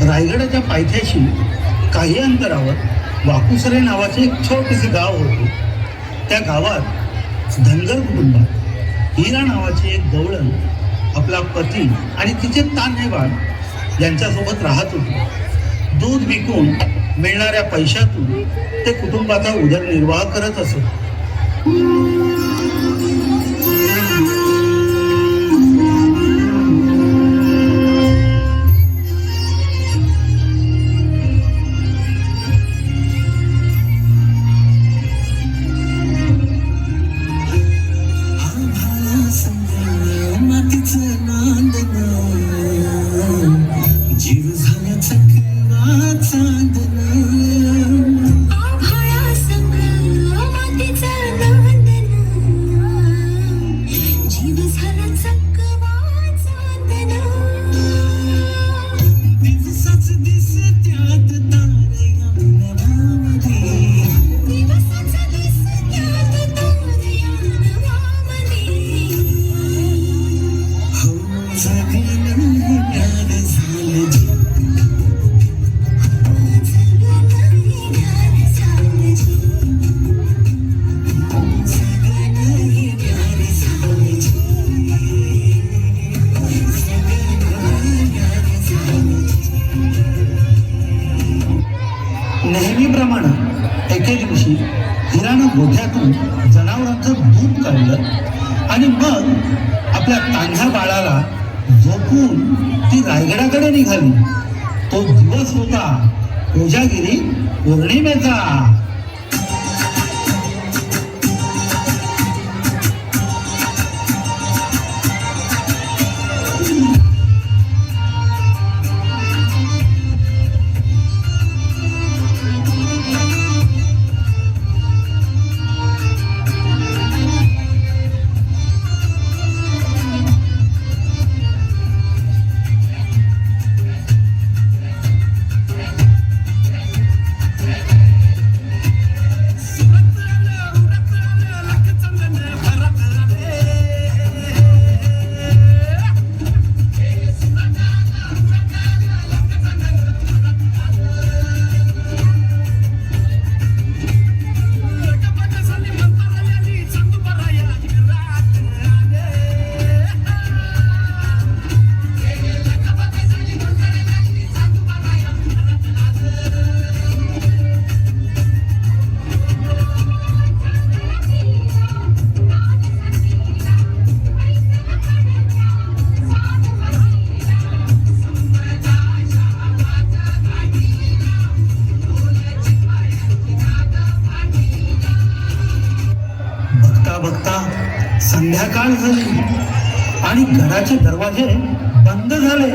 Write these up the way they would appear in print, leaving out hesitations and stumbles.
रायगडाच्या पायथ्याशी काही अंतरावर वाकुसरे नावाचे एक छोटेसे गाव होते. त्या गावात धनगर कुटुंबात हिरा नावाचे एक गवळण आपला पती आणि तिचे तान्हे बाळ यांच्यासोबत राहत होते. दूध विकून मिळणाऱ्या पैशातून ते कुटुंबाचा उदरनिर्वाह करत असत. नेहमीप्रमाणे एके दिवशी हिरानं गोठ्यातून जनावरांचं दूध काढलं आणि मग आपल्या तान्ह्या बाळाला झोपून ती रायगडाकडे निघाली. तो दिवस होता कोजागिरी पौर्णिमेचा. संध्याकाळ झाली आणि घराचे दरवाजे बंद झाले.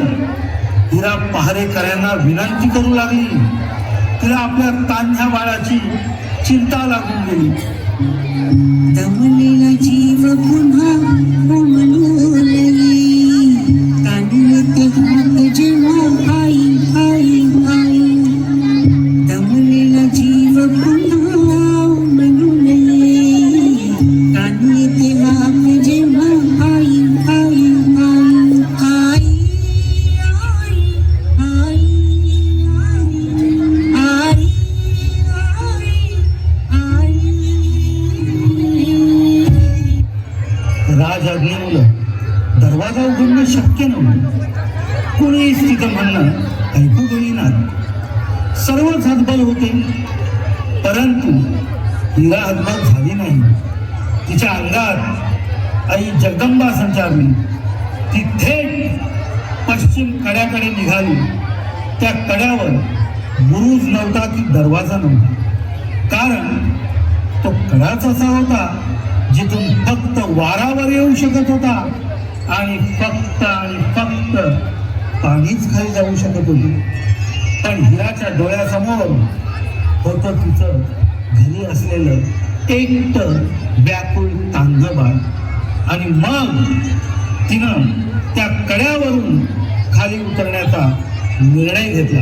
हिरा पहारेकऱ्यांना विनंती करू लागली. तिला आपल्या तान्ह्या बाळाची चिंता लागून गेली. दमलेला जीव पुन्हा उमलू लागली. कानात हात जेव्हा आई आई आई. दमलेला जीव पुन्हा उमलू लागली. कानात हात जेव्हा आई आई आई आई आई आई राज आज्ञेमुळं दरवाजा उघडणं शक्य नव्हतं. कुणीच तिथं म्हणणं ऐकू गेलीनात. सर्वच हतबल होते, परंतु हिरा हतबल झाली नाही. तिच्या अंगात आई जगदंबा संचारली. ती थेट पश्चिम कड्याकडे निघाली. त्या कड्यावर बुरुज नव्हता की दरवाजा नव्हता, कारण तो कडाच असा होता जिथून फक्त वारावर येऊ शकत होता आणि फक्त पाणीच खाली जाऊ शकत होती. पण हिराच्या डोळ्यासमोर होतं तिचं घरी असलेलं एकटं व्याकुळ तान्हं बाळ. आणि मग तिनं त्या कड्यावरून खाली उतरण्याचा निर्णय घेतला.